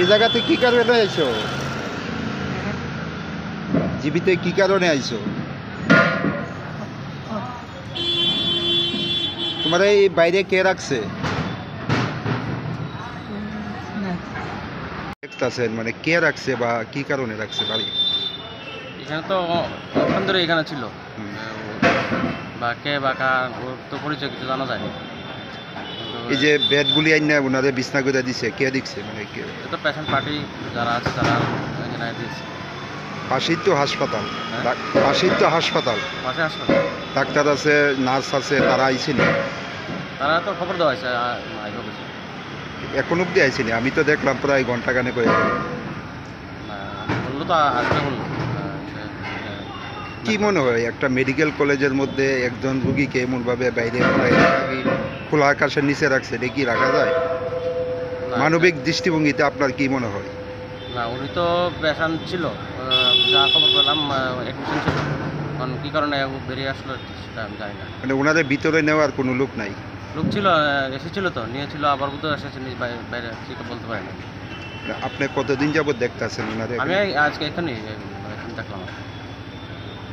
এই জায়গাতে কি কারণে আইছো? জীবিতে কি কারণে আইছো? তোমার এই বাইরে কে রাখছে? দেখতেছেন মানে কে রাখছে বা কি কারণে রাখছে বাড়ি? এখানে তো অনেকক্ষণ ধরে এখানে ছিল, বা কে বা কার ওর তো পরিচয় কিছু জানা যায়নি। এই যে বেডগুলি আইনা ওনাদের বিছনা করে দিছে, কে দিচ্ছে মানে কে? এ তো পেশেন্ট পার্টি যারা আছে তারা এখানে দিয়েছে। পাশেই তো হাসপাতাল, হ্যাঁ? পাশেই তো হাসপাতাল, পাশে হাসপাতাল, ডাক্তার আছে, নার্স আছে, তারা আইছিল। তারা তো খবর দেওয়া হয়েছে, আইব কিছু এখন অব্দি আইছিনি, আমি তো দেখলাম প্রায় ঘন্টা খানেক হয়ে গেল। বললো তো আসবে বললো। কি মনে হয় একটা মেডিকেল কলেজের মধ্যে একজন রুগীকে এমনভাবে বাইরে খোলা আকাশের নিচে রাখছে, এটা কি রাখা যায়? মানবিক দৃষ্টিভঙ্গিতে আপনার কি মনে হয়? না, উনি তো পেশেন্ট ছিল, যা খবর পেলাম অ্যাডমিশন ছিল। কারণ কী কারণে বেরিয়ে আসলো সেটা আমি জানি না। মানে ওনাদের ভিতরে নেওয়ার কোনো লোক নাই? লোক ছিল, এসেছিল তো, নিয়েছিল, আবার কোথাও এসেছে বাইরে, সেটা বলতে পারি না। আপনি কতদিন যাবত দেখতেছেন ওনাদের? আমি আজকে এখানে দেখলাম।